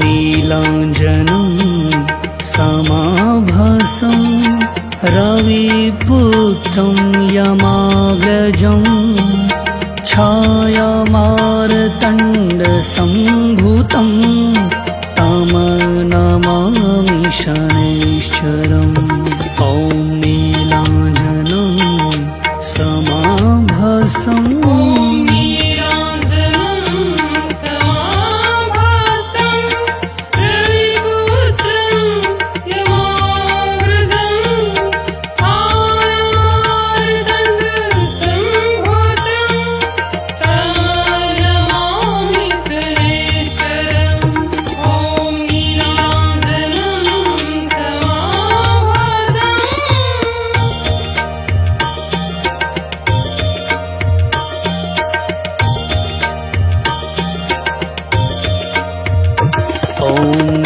नीलाञ्जनं समाभासं रविपुत्रं यमाग्रजं छायामार्तण्डसम्भूतं तं नमामि शनैश्चरम्। ॐ नीलाञ्जनं समाभासं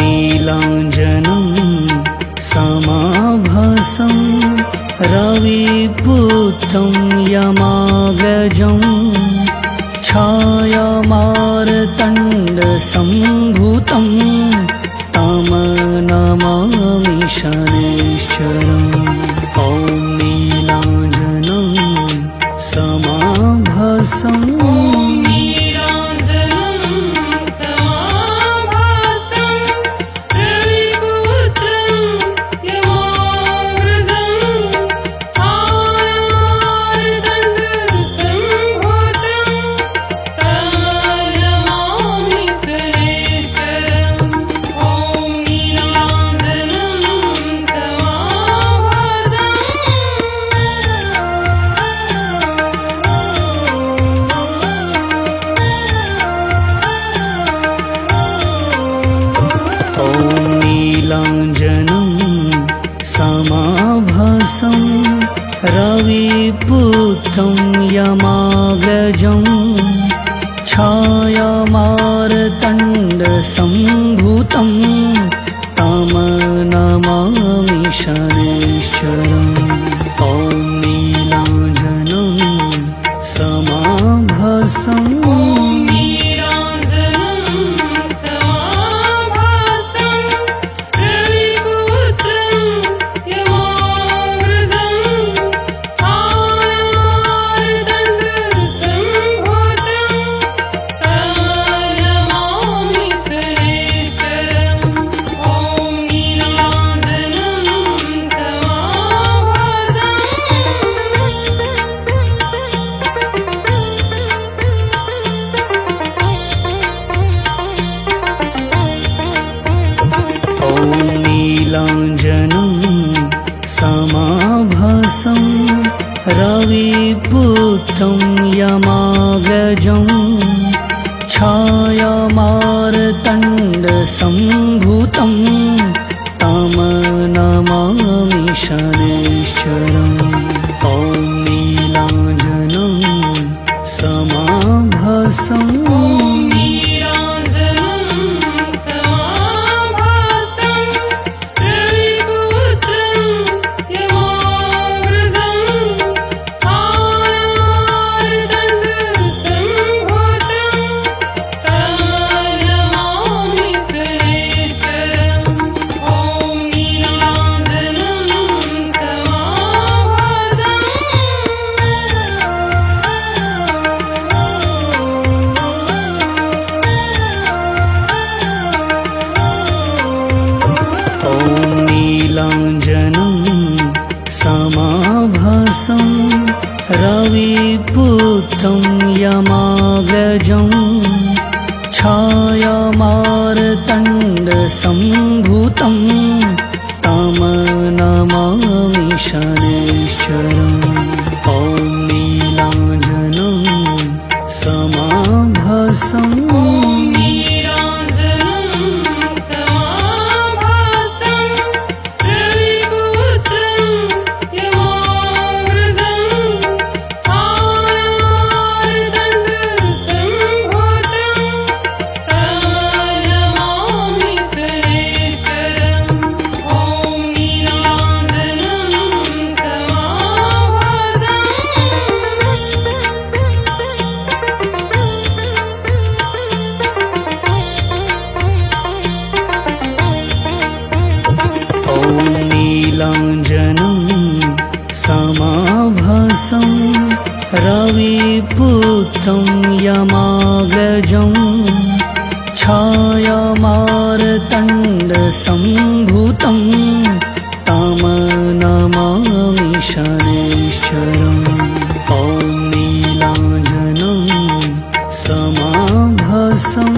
नीलाञ्जनं समाभासं रविपुत्रं यमाग्रजं छायामार्तण्डसम्भूतं तं नमामि शनैश्चरम्। ॐ नीलाञ्जनं समाभासं नीलाञ्जनं समाभासं रविपुत्रं यमाग्रजं छायामार्तण्डसम्भूतं तं नमामि शनैश्चरम्। ॐ नीलाञ्जनं समाभासं नीलाञ्जनं समाभासं रविपुत्रं यमाग्रजं छायामार्तण्डसम्भूतं तं नमामि शनैश्चरम्। ॐ नीलाञ्जनं समाभासं नीलाञ्जनं समाभासं रविपुत्रं यमाग्रजं छायामार्तण्डसम्भूतं तं नमामि शनैश्चरम्। ॐ नीलाञ्जनं समाभासं नीलाञ्जनं समाभासं रविपुत्रं यमाग्रजं छायामार्तण्डसम्भूतं तं नमामि शनैश्चरम् ॐ नीलाञ्जनं समाभासं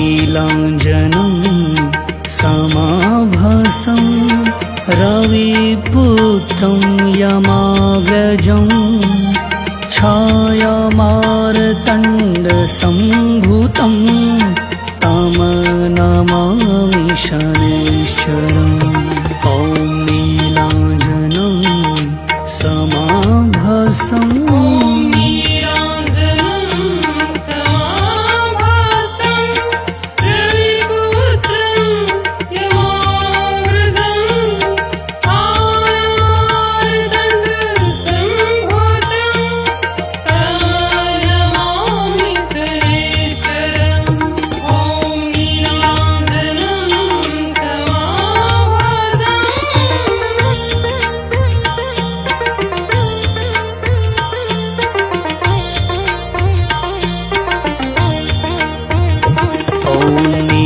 नीलाञ्जनं समाभासं रविपुत्रं यमाग्रजं छायामार्तण्डसम्भूतं तं नमामि शनैश्चरम् ॐ नीलाञ्जनं समाभासं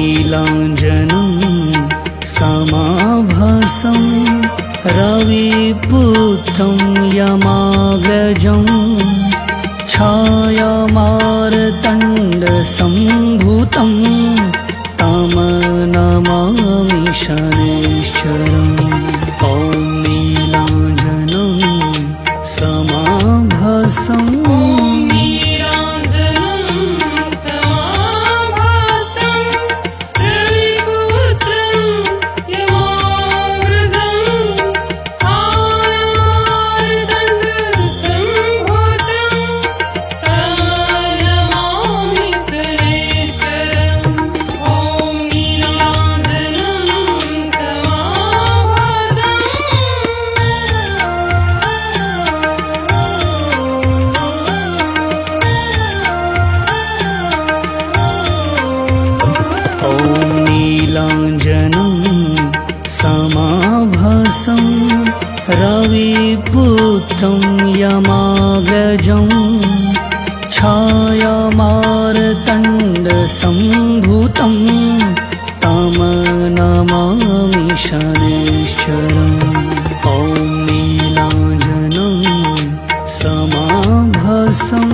नीलाञ्जनं समाभासं रविपुत्रं यमाग्रजं छायामार्तण्डसम्भूतं तं नमामि शनैश्चरम् ॐ नीलाञ्जनं समाभासं नीलाञ्जनं समाभासं रविपुत्रं यमाग्रजं छायामार्तण्डसम्भूतं तं नमामि शनैश्चरम् ॐ नीलाञ्जनं समाभासं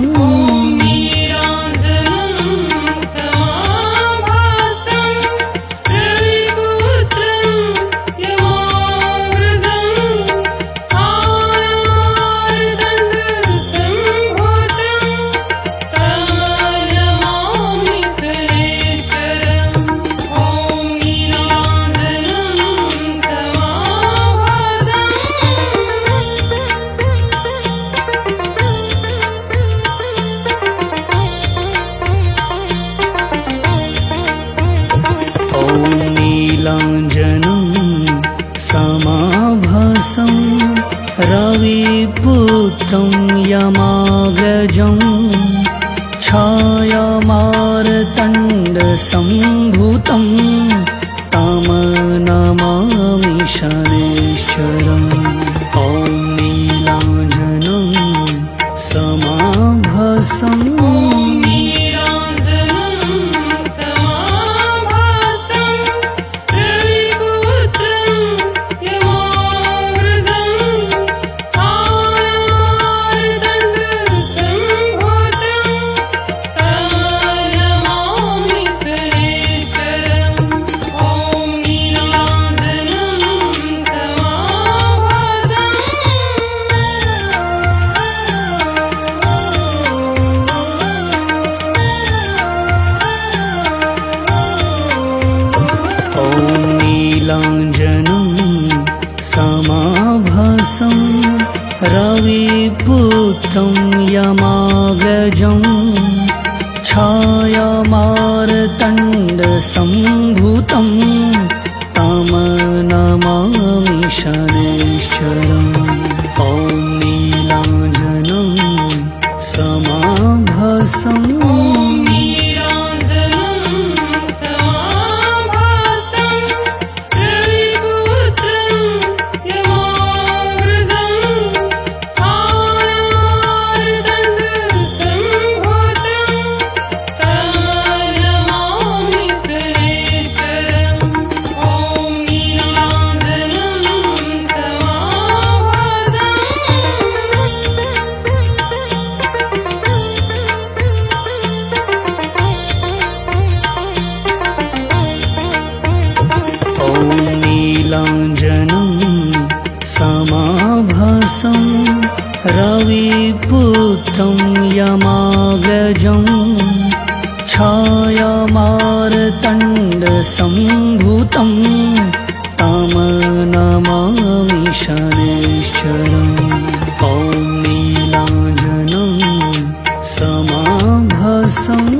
नीलाञ्जनं समाभासं रविपुत्रं यमाग्रजं छायामार्तण्डसम्भूतं तं नमामि शनैश्चरम् ॐ नीलाञ्जनं समाभासं सम्भूतं तं नमामि शनैश्चरम् ॐ नीलाञ्जनं समाभासम् नीलाञ्जनं समाभासं रविपुत्रं यमाग्रजं छायामार्तण्डसम्भूतं तं नमामि शनैश्चरम् ॐ नीलाञ्जनं समाभासम्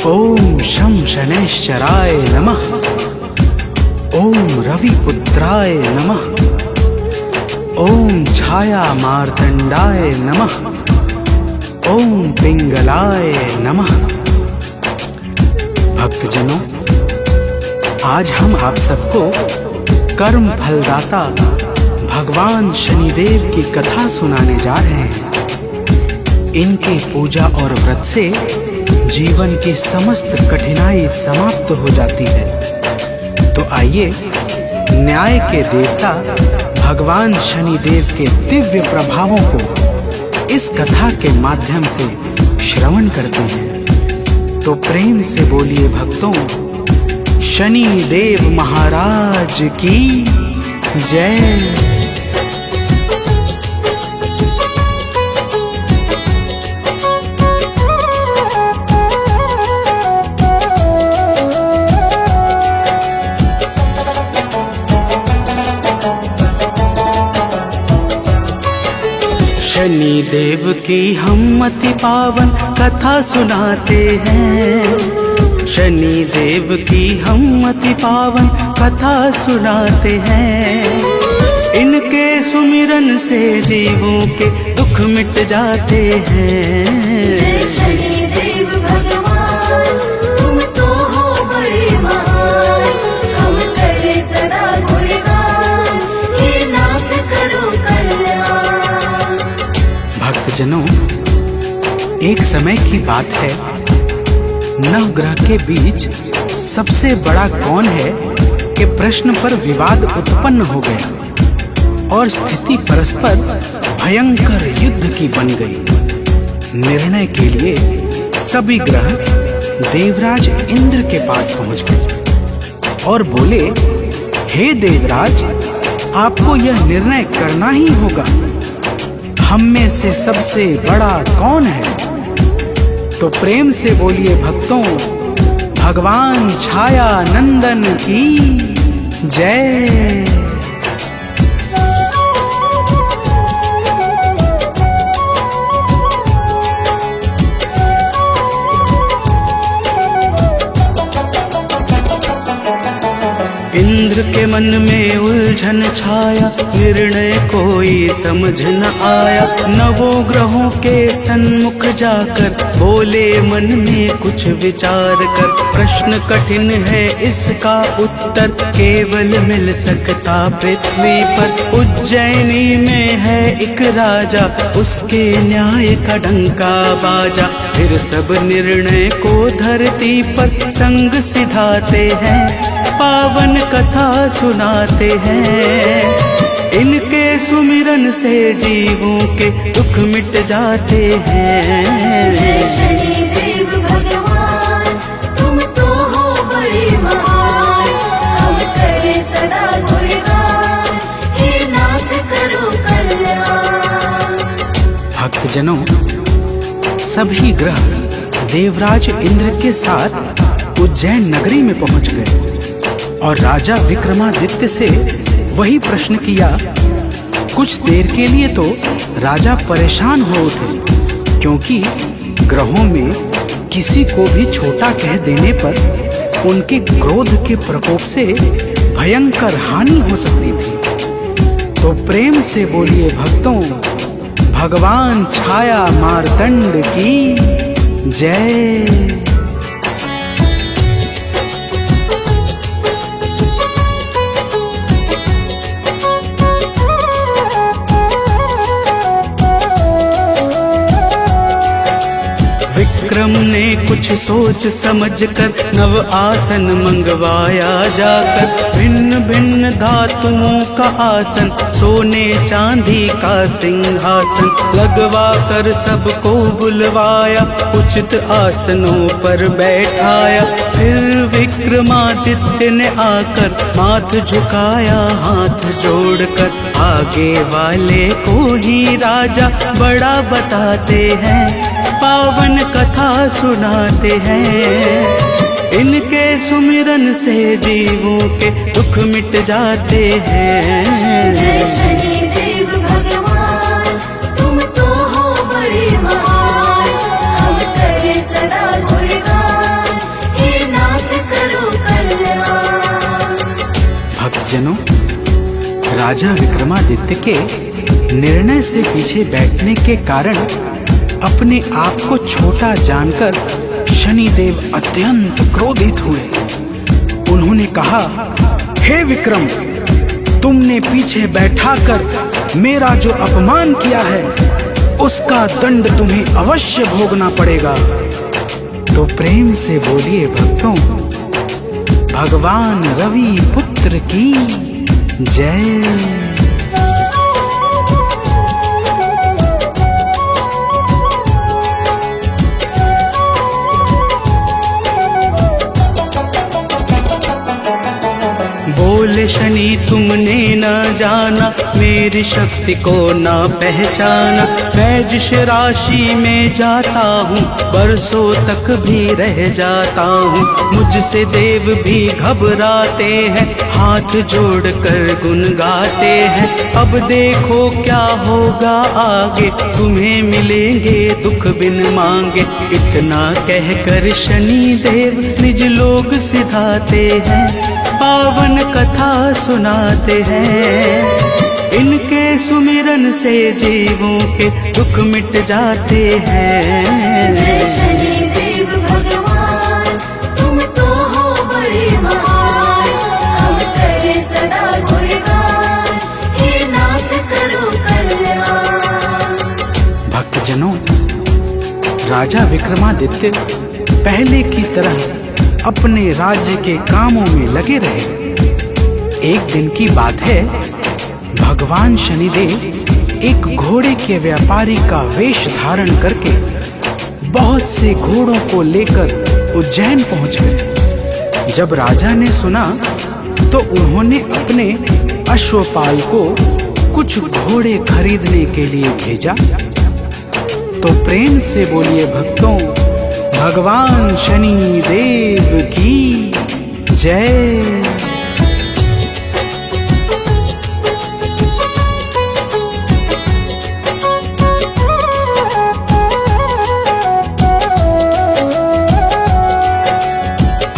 ओम शं शनैश्चराय नमः। ओम रविपुत्राय नमः। ओम छाया मार्तंडाय नमः। ओम पिंगलाय नमः। भक्तजनों, आज हम आप सबको कर्म फलदाता भगवान शनिदेव की कथा सुनाने जा रहे हैं। इनकी पूजा और व्रत से जीवन की समस्त कठिनाई समाप्त हो जाती है। तो आइए न्याय के देवता भगवान शनिदेव के दिव्य प्रभावों को इस कथा के माध्यम से श्रवण करते हैं। तो प्रेम से बोलिए भक्तों, शनिदेव महाराज की जय। शनिदेव की हम अति पावन कथा सुनाते हैं। शनिदेव की हम अति पावन कथा सुनाते हैं। इनके सुमिरन से जीवों के दुख मिट जाते हैं। जय शनिदेव भगवान, तुम तो हो बड़े महान, हम करे सदा गुणगान, हे नाथ करो कल्याण। भक्तजनों, एक समय की बात है, नवग्रह के बीच सबसे बड़ा कौन है के प्रश्न पर विवाद उत्पन्न हो गया और स्थिति परस्पर भयंकर युद्ध की बन गई। निर्णय के लिए सभी ग्रह देवराज इंद्र के पास पहुंच गए और बोले, हे देवराज, आपको यह निर्णय करना ही होगा, हम में से सबसे बड़ा कौन है। तो प्रेम से बोलिए भक्तों, भगवान छाया नंदन की जय। इंद्र के मन में उलझन छाया, निर्णय कोई समझ न आया। नवों ग्रहों के सन्मुख जाकर बोले मन में कुछ विचार कर, प्रश्न कठिन है इसका उत्तर केवल मिल सकता पृथ्वी पर। उज्जैनी में है एक राजा, उसके न्याय का डंका बाजा। फिर सब निर्णय को धरती पर संग सिधाते हैं, पावन कथा सुनाते हैं। इनके सुमिरन से जीवों के दुख मिट जाते हैं। जय शनिदेव भगवान, तुम तो हो बड़े महान, भक्तजनों, सभी ग्रह देवराज इंद्र के साथ उज्जैन नगरी में पहुंच गए और राजा विक्रमादित्य से वही प्रश्न किया। कुछ देर के लिए तो राजा परेशान हो उठे, क्योंकि ग्रहों में किसी को भी छोटा कह देने पर उनके क्रोध के प्रकोप से भयंकर हानि हो सकती थी। तो प्रेम से बोलिए भक्तों, भगवान छाया मार्तंड की जय। विक्रम ने कुछ सोच समझ कर नव आसन मंगवाया जाकर। भिन्न भिन्न धातुओं का आसन, सोने चांदी का सिंहासन लगवा कर सबको बुलवाया, उचित आसनों पर बैठाया। फिर विक्रमादित्य ने आकर माथ झुकाया, हाथ जोड़कर आगे वाले को ही राजा बड़ा बताते हैं, पावन कथा सुनाते हैं। इनके सुमिरन से जीवों के दुख मिट जाते हैं। जय शनिदेव भगवान, तुम तो हो बड़े महान, हम करे सदा गुणगान, हे नाथ करो कल्याण। भक्तजनों, राजा विक्रमादित्य के निर्णय से पीछे बैठने के कारण अपने आप को छोटा जानकर शनिदेव अत्यंत क्रोधित हुए। उन्होंने कहा, हे विक्रम, तुमने पीछे बैठाकर मेरा जो अपमान किया है उसका दंड तुम्हें अवश्य भोगना पड़ेगा। तो प्रेम से बोलिए भक्तों, भगवान रवि पुत्र की जय। बोले शनि, तुमने न जाना मेरी शक्ति को ना पहचाना। मैं जिस राशि में जाता हूँ बरसों तक भी रह जाता हूँ। मुझसे देव भी घबराते हैं, हाथ जोड़कर गुन गाते हैं। अब देखो क्या होगा आगे, तुम्हें मिलेंगे दुख बिन मांगे। इतना कहकर शनि देव निज लोग सिधाते हैं, पावन कथा सुनाते हैं। इनके सुमिरन से जीवों के दुख मिट जाते हैं। जय शनिदेव भगवान, तुम तो हो बड़े महान, हम करे सदा गुणगान, हे नाथ करो कल्याण। भक्तजनों, राजा विक्रमादित्य पहले की तरह अपने राज्य के कामों में लगे रहे। एक दिन की बात है, भगवान शनिदेव एक घोड़े के व्यापारी का वेश धारण करके बहुत से घोड़ों को लेकर उज्जैन पहुंच गए। जब राजा ने सुना तो उन्होंने अपने अश्वपाल को कुछ घोड़े खरीदने के लिए भेजा। तो प्रेम से बोलिए भक्तों, भगवान शनि देव की जय।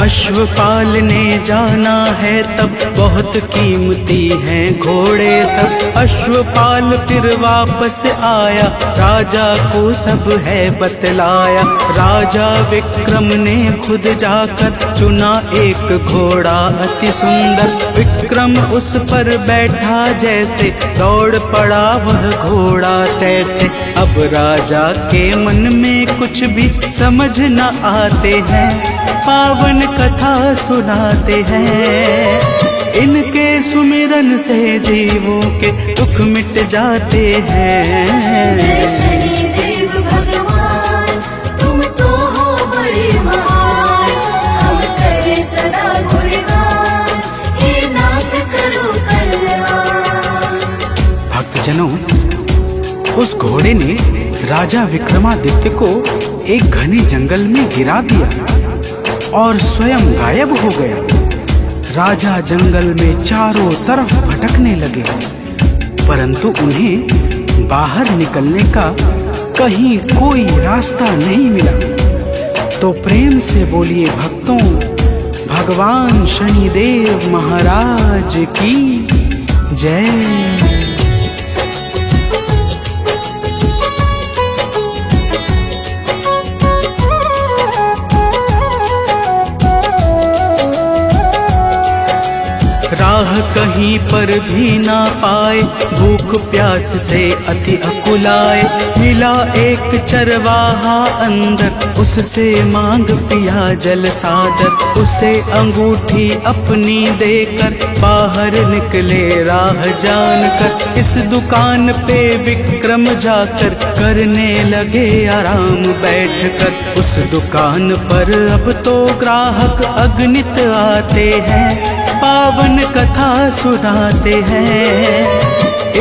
अश्वपाल ने जाना है तब बहुत कीमती हैं घोड़े सब। अश्वपाल फिर वापस आया, राजा को सब है बतलाया। राजा विक्रम ने खुद जाकर चुना एक घोड़ा अति सुंदर। विक्रम उस पर बैठा जैसे दौड़ पड़ा वह घोड़ा तैसे। अब राजा के मन में कुछ भी समझ न आते हैं, पावन कथा सुनाते हैं। इनके सुमिरन से जीवों के दुख मिट जाते हैं। जय शनिदेव भगवान, तुम तो हो बड़े महान, हम करे सदा गुणगान, हे नाथ करो कल्याण। भक्तजनों, उस घोड़े ने राजा विक्रमादित्य को एक घने जंगल में गिरा दिया और स्वयं गायब हो गया। राजा जंगल में चारों तरफ भटकने लगे, परंतु उन्हें बाहर निकलने का कहीं कोई रास्ता नहीं मिला। तो प्रेम से बोलिए भक्तों, भगवान शनिदेव महाराज की जय। राह कहीं पर भी ना पाए, भूख प्यास से अति अकुलाए। मिला एक चरवाहा अंदर, उससे मांग पिया जल सादर। उसे अंगूठी अपनी देकर बाहर निकले राह जानकर। इस दुकान पे विक्रम जाकर करने लगे आराम बैठकर। उस दुकान पर अब तो ग्राहक अगणित आते हैं, पावन कथा सुनाते हैं।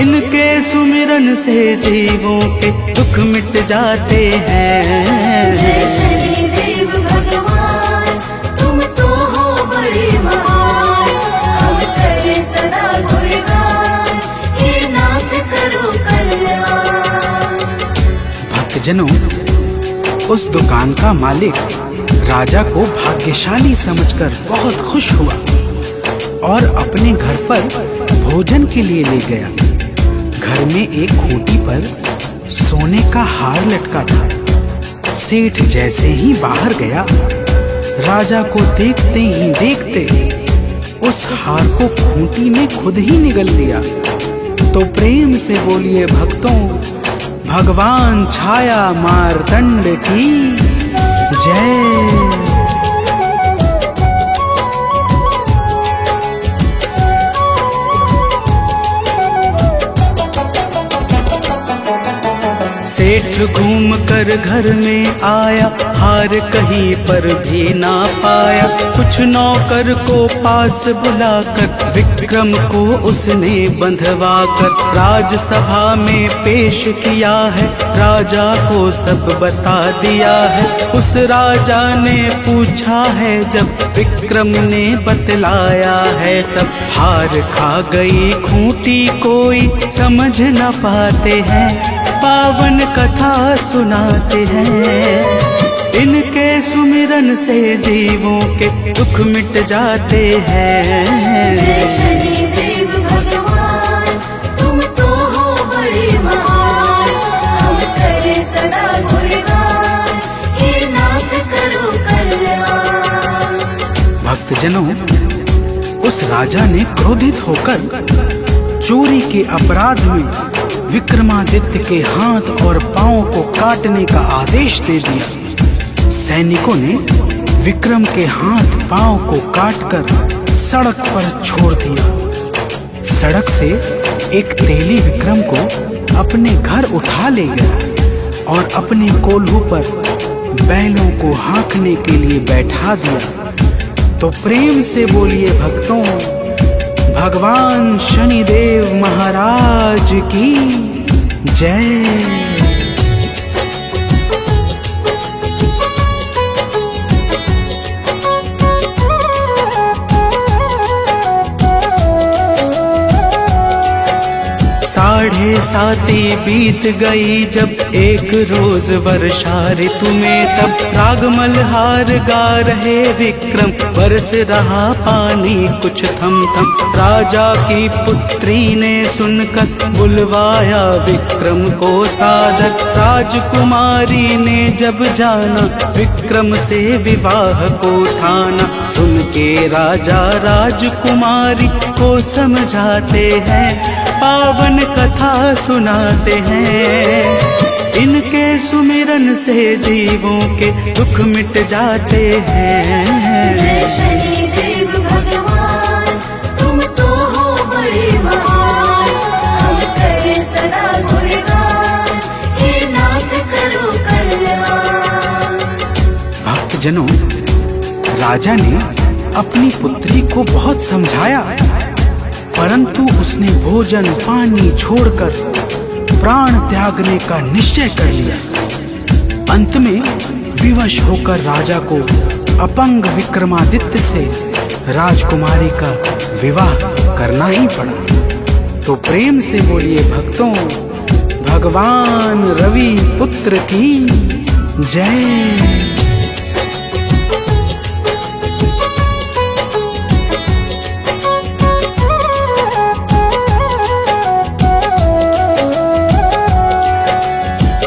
इनके सुमिरन से जीवों के दुख मिट जाते हैं। जय शनिदेव भगवान, तुम तो हो बड़े महान। हम करें सदा गुणगान, हे नाथ करो कल्याण। भक्तजनों, उस दुकान का मालिक राजा को भाग्यशाली समझकर बहुत खुश हुआ और अपने घर पर भोजन के लिए ले गया। घर में एक खूंटी पर सोने का हार लटका था। सेठ जैसे ही बाहर गया, राजा को देखते ही देखते उस हार को खूंटी में खुद ही निगल लिया। तो प्रेम से बोलिए भक्तों, भगवान छाया मार्तंड की जय। सेठ घूम कर घर में आया, हार कहीं पर भी ना पाया। कुछ नौकर को पास बुलाकर विक्रम को उसने बंधवा कर राजसभा में पेश किया है। राजा को सब बता दिया है। उस राजा ने पूछा है जब विक्रम ने बतलाया है सब। हार खा गई खूंटी कोई समझ न पाते हैं, पावन कथा सुनाते हैं। इनके सुमिरन से जीवों के दुख मिट जाते हैं। जय शनिदेव भगवान, तुम तो हो बड़े महान। हम करें सदा गुणगान, हे नाथ करो कल्याण। भक्तजनों, उस राजा ने क्रोधित होकर चोरी के अपराध में विक्रमादित्य के हाथ और पांव को काटने का आदेश दे दिया। सैनिकों ने विक्रम के हाथ पांव को काटकर सड़क पर छोड़ दिया। सड़क से एक तेली विक्रम को अपने घर उठा ले गया और अपने कोल्हू पर बैलों को हाँकने के लिए बैठा दिया। तो प्रेम से बोलिए भक्तों, भगवान शनिदेव महाराज की जय। साढ़े साती बीत गई जब एक रोज वर्षा ऋतु में। तब राग मल्हार गा रहे विक्रम, बरस रहा पानी कुछ थम थम। राजा की पुत्री ने सुनकर बुलवाया विक्रम को सादर। राजकुमारी ने जब जाना विक्रम से विवाह को ठाना। सुन के राजा राजकुमारी को समझाते हैं, पावन कथा सुनाते हैं। इनके सुमिरन से जीवों के दुख मिट जाते हैं। जय शनिदेव भगवान, तुम तो हो बड़े महान। हम करें सदा गुणगान, हे नाथ करो कल्याण। भक्तजनों, राजा ने अपनी पुत्री को बहुत समझाया, परंतु उसने भोजन पानी छोड़कर प्राण त्यागने का निश्चय कर लिया। अंत में विवश होकर राजा को अपंग विक्रमादित्य से राजकुमारी का विवाह करना ही पड़ा। तो प्रेम से बोलिए भक्तों, भगवान रवि पुत्र की जय।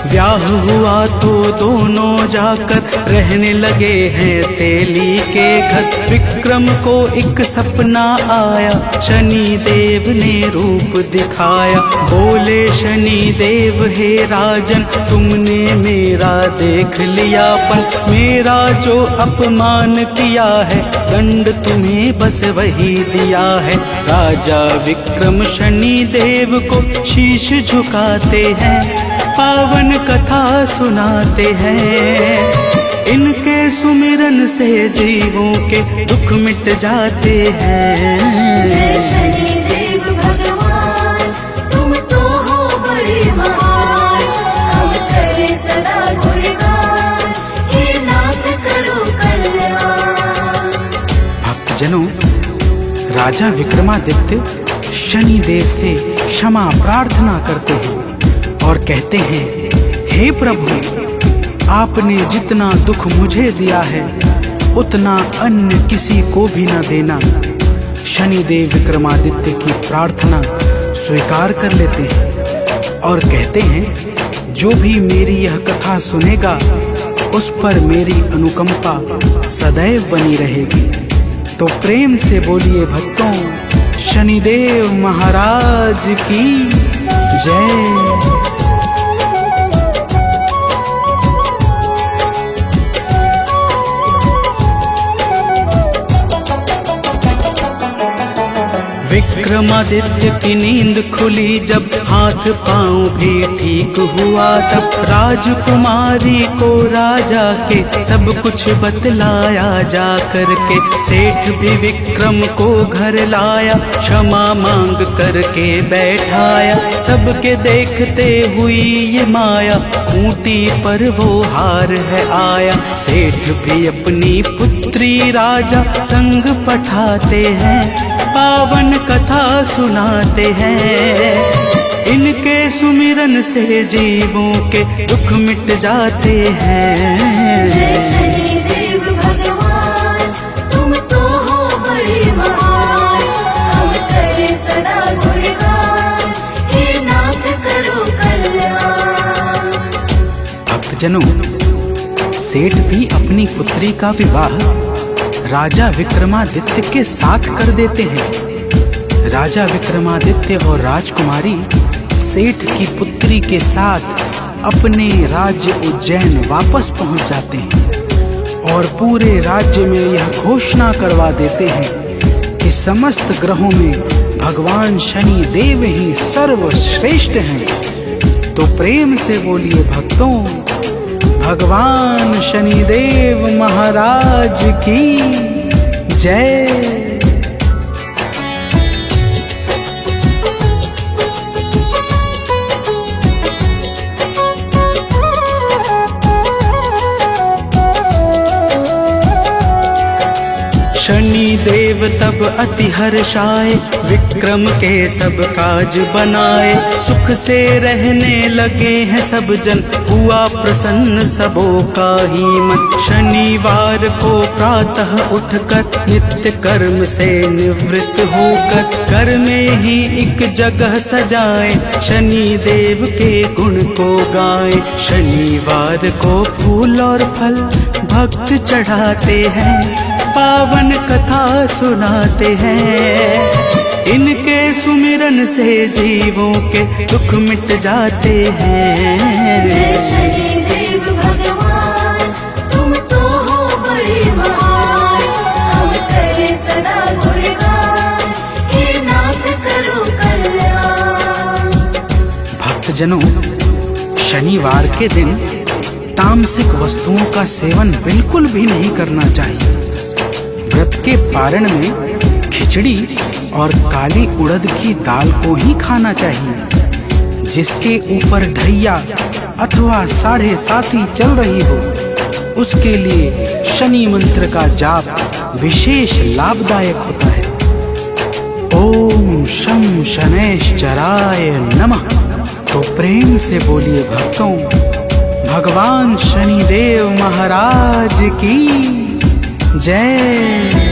ब्याह हुआ तो दोनों जाकर रहने लगे हैं तेली के घर। विक्रम को एक सपना आया, शनि देव ने रूप दिखाया। बोले शनि देव हे राजन, तुमने मेरा देख लियापन। मेरा जो अपमान किया है, दंड तुम्हें बस वही दिया है। राजा विक्रम शनि देव को शीश झुकाते हैं, पावन कथा सुनाते हैं। इनके सुमिरन से जीवों के दुख मिट जाते हैं। जय शनि देव भगवान, तुम तो हो बड़े महान। हम करें सदा गुणगान, हे नाथ करो कल्याण। भक्तजनों, राजा विक्रमादित्य शनि देव से क्षमा प्रार्थना करते हैं और कहते हैं, हे प्रभु, आपने जितना दुख मुझे दिया है उतना अन्य किसी को भी न देना। शनिदेव विक्रमादित्य की प्रार्थना स्वीकार कर लेते हैं और कहते हैं, जो भी मेरी यह कथा सुनेगा उस पर मेरी अनुकंपा सदैव बनी रहेगी। तो प्रेम से बोलिए भक्तों, शनिदेव महाराज की जय। विक्रमादित्य की नींद खुली जब, हाथ पांव भी ठीक हुआ तब। राजकुमारी को राजा के सब कुछ बतलाया जा करके। सेठ भी विक्रम को घर लाया, क्षमा मांग करके बैठाया। सबके देखते हुई ये माया, ऊंटी पर वो हार है आया। सेठ भी अपनी पुत्री राजा संग पठाते हैं, पावन कथा सुनाते हैं। इनके सुमिरन से जीवों के दुख मिट जाते हैं। जय शनि देव भगवान, तुम तो हो बड़े महान। हम करें सदा गुणगान, हे नाथ करो कल्याण। भक्तजनों, सेठ भी अपनी पुत्री का विवाह राजा विक्रमादित्य के साथ कर देते हैं। राजा विक्रमादित्य और राजकुमारी सेठ की पुत्री के साथ अपने राज्य उज्जैन वापस पहुंच जाते हैं और पूरे राज्य में यह घोषणा करवा देते हैं कि समस्त ग्रहों में भगवान शनि देव ही सर्वश्रेष्ठ हैं। तो प्रेम से बोलिए भक्तों, भगवान शनिदेव महाराज की जय। शनि देव तब अति हर्षाए, विक्रम के सब काज बनाए। सुख से रहने लगे हैं सब जन, हुआ प्रसन्न सबों का ही मन। शनिवार को प्रातः उठकर नित्य कर्म से निवृत्त होकर, घर में ही एक जगह सजाए, शनि देव के गुण को गाए। शनिवार को फूल और फल भक्त चढ़ाते हैं, पावन कथा सुनाते हैं। इनके सुमिरन से जीवों के दुख मिट जाते हैं। जय शनि देव भगवान, तुम तो हो बड़े महान। हम करें सदा गुणगान, हे नाथ करो कल्याण। भक्तजनों, शनिवार के दिन तामसिक वस्तुओं का सेवन बिल्कुल भी नहीं करना चाहिए। व्रत के पारण में खिचड़ी और काली उड़द की दाल को ही खाना चाहिए। जिसके ऊपर ढैया अथवा 7.5 चल रही हो, उसके लिए शनि मंत्र का जाप विशेष लाभदायक होता है। ओम शं शनैश्चराय नमः। तो प्रेम से बोलिए भक्तों, भगवान शनिदेव महाराज की जय।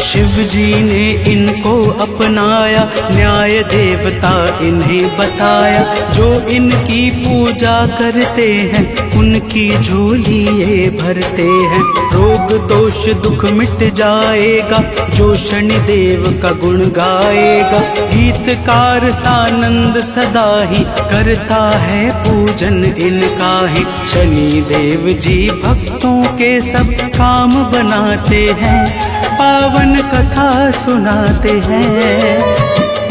शिव जी ने इनको अपनाया, न्याय देवता इन्हें बताया। जो इनकी पूजा करते हैं उनकी झोली ये भरते हैं। रोग दोष दुख मिट जाएगा जो शनिदेव का गुण गाएगा। गीतकार सानंद सदा ही करता है पूजन इनका ही। शनिदेव जी भक्तों के सब काम बनाते हैं, पावन कथा सुनाते हैं।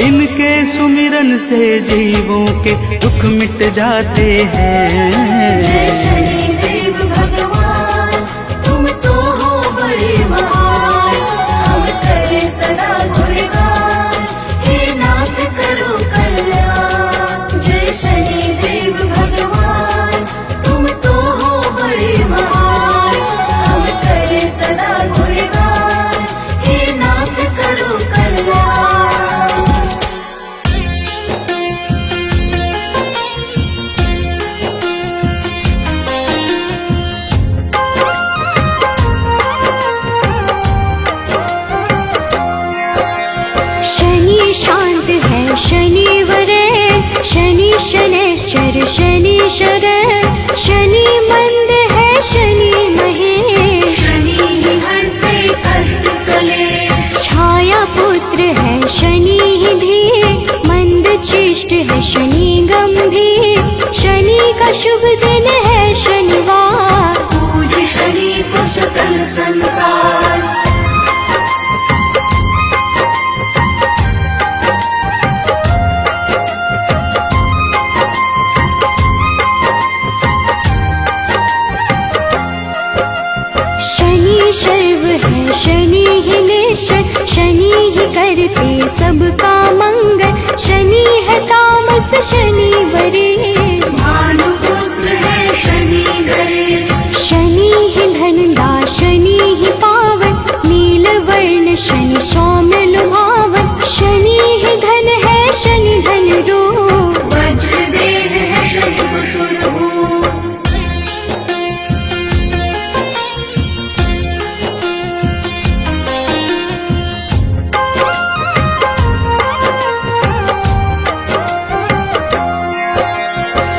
इनके सुमिरन से जीवों के दुख मिट जाते हैं। जय शनिदेव भगवान, तुम तो हो बड़े महान। हम करें सदा गुणगान, हे नाथ करो कल्याण। जय शनिदेव भगवान, तुम तो हो बड़े महान। हम करें सदा गुणगान, हे नाथ करो कल्याण। शनि शांत है शनिवरण, शनि शनैश्चर शनि शरण। शनि मंद है शनि महेश, शनि ही हरते कष्ट कलेश। छाया पुत्र है शनि ही धीर, मंद चिष्ट है शनि गंभीर। शनि का शुभ दिन है शनिवार, पूज शनि को सकल संसार। शनि शर्व है शनि ही निश्चर, शनि ही करते सबका मंगल। शनि है तामस शनि वरेश, भानुपुत्र है शनि गणेश। शनि ही धनदा शनि ही पावन, नील वर्ण शनि सौम्य लुभावन। शनि ही धन है शनि धन रूप, वज्र देह है शनि कुसुर भूप।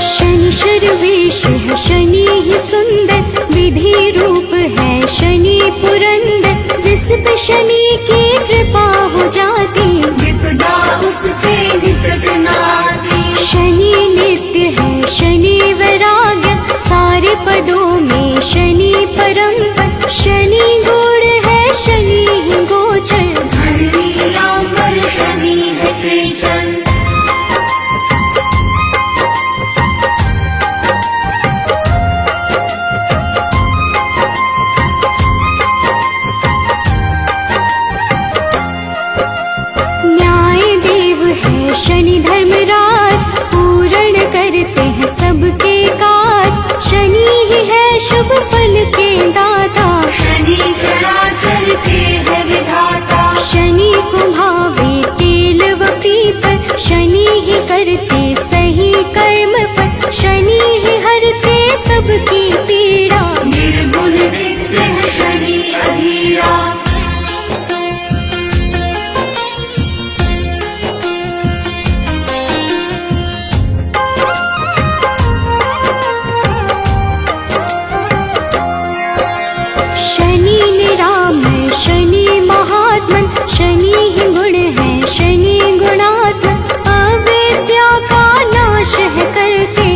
शनि शर्वेश है शनि ही सुंदर, विधि रूप है शनि पुरंदर। जिस पे शनि की कृपा हो जाती, विपदा उसके निकट नाती। शनि नित्य है शनि वैराग्य, सारे पदों में शनि परम पद। शनि गुण है शनि ही गोचर, धरती लांबर शनि है कृचन। न्याय देव है शनि धर्मराज, पूर्ण करते हैं सबके कार्य। शनि ही है शुभ फल के दाता, शनि चराचर के है विधाता। शनि को भावे तेल व पीपल, शनि ही करते सही कर्म पर। शनि ही हरते सबकी पीड़ा, निर्गुण नित्य है शनि अधीरा। शनि निरामय शनि महात्मन, शनि ही गुण है शनि गुणात्मन। अविद्या का नाश है करते,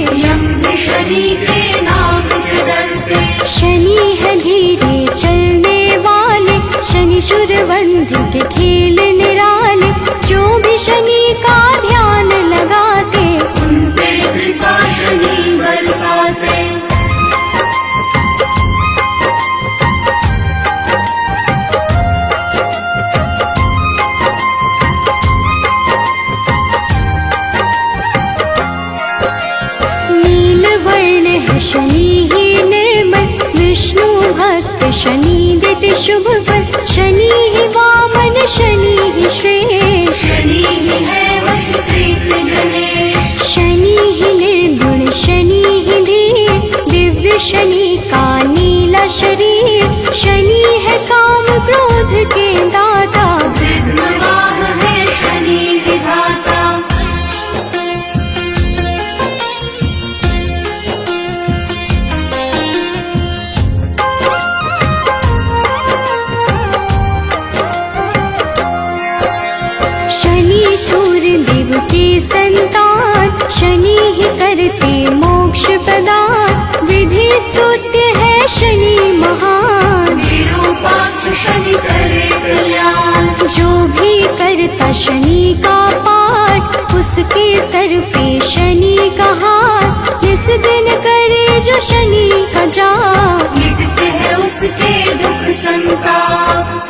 शनि ही निर्मल, विष्णु भक्त शनि देते शुभ फल। शनि ही वामन, शनि ही श्रेष्ठ, शनि ही है वसुप्रीत जनेश। शनि ही निर्गुण, शनि ही धीर, दिव्य शनि का नीला शरीर। शनि है काम क्रोध के दाता, विघ्नवाह है शनि विधाता। शनि सूर्य देव के संतान, शनि ही करते मोक्ष प्रदान। विधि स्तुत्य है शनि महान, विरूपाक्ष शनि करे कल्याण। जो भी करता शनि का पाठ, उसके सर पे शनि का हाथ। इस दिन करे जो शनि का जाप, मिटते हैं उसके दुख संताप।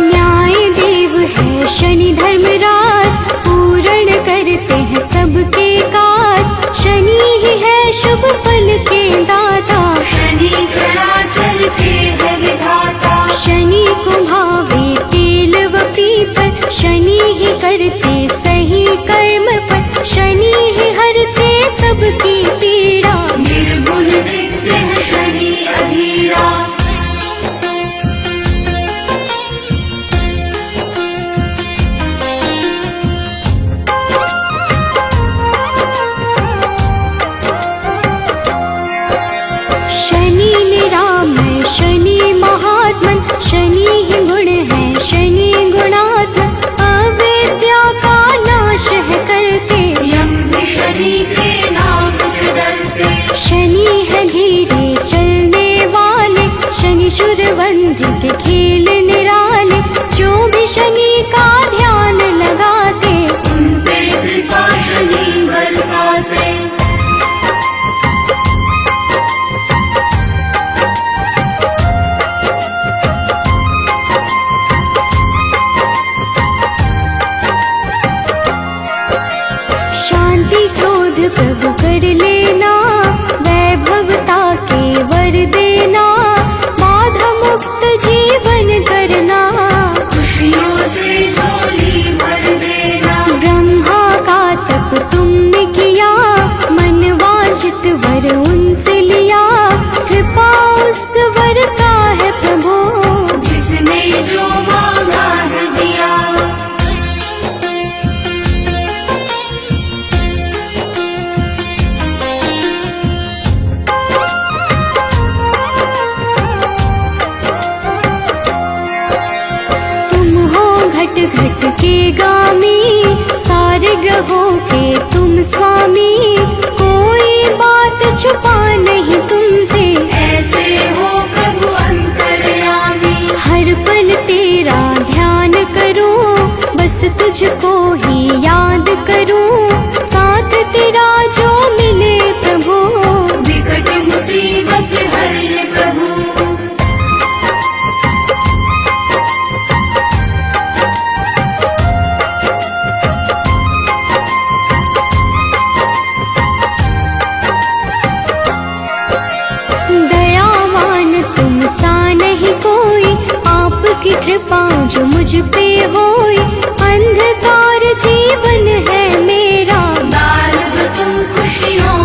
न्याय देव है शनि धर्मराज, पूर्ण करते हैं सबके काज। शनि ही है शुभ फल के दाता, शनि चराचर के है विधाता। शनि को भावे तेल व पीपल, शनि ही करते सही कर्म फल। शनि ही हरते सबकी पीड़ा, निर्गुण दिव्य है शनि अधीरा। शनि निरामय, शनि महात्मन, शनि ही गुण है शनि गुणात्मक। अविद्या का नाश है करते, यम भी शनि के नाम से डरते। शनि है धीरे चलने वाले, शनि शूरवंध के खेल निराले। जो भी शनि का ध्यान लगाते, उन पे कृपा शनि बरसाते। शांति क्रोध प्रभु कर लेना, वैभवता के वर देना। बाधा मुक्त जीवन करना, खुशियों से झोली भर देना। ब्रह्मा का तप तुमने किया, मन वांछित वर उनसे लिया। कृपा उस वर का है प्रभु, जिसने जो मांगा है दिया। तुम हो घट घट के गामी, सारे ग्रहों के तुम स्वामी। कोई बात छुपा नहीं तुमसे, ऐसे हो प्रभु अंतर्यामी। हर पल तेरा ध्यान करूं, बस तुझको ही याद करूं। साथ तेरा जो मिले प्रभु, विकट मुसीबत हरे प्रभु। दयावान तुम सा नहीं कोई, आपकी कृपा जो मुझ पे होई। अंधकार जीवन है मेरा, डाल दो तुम खुशियों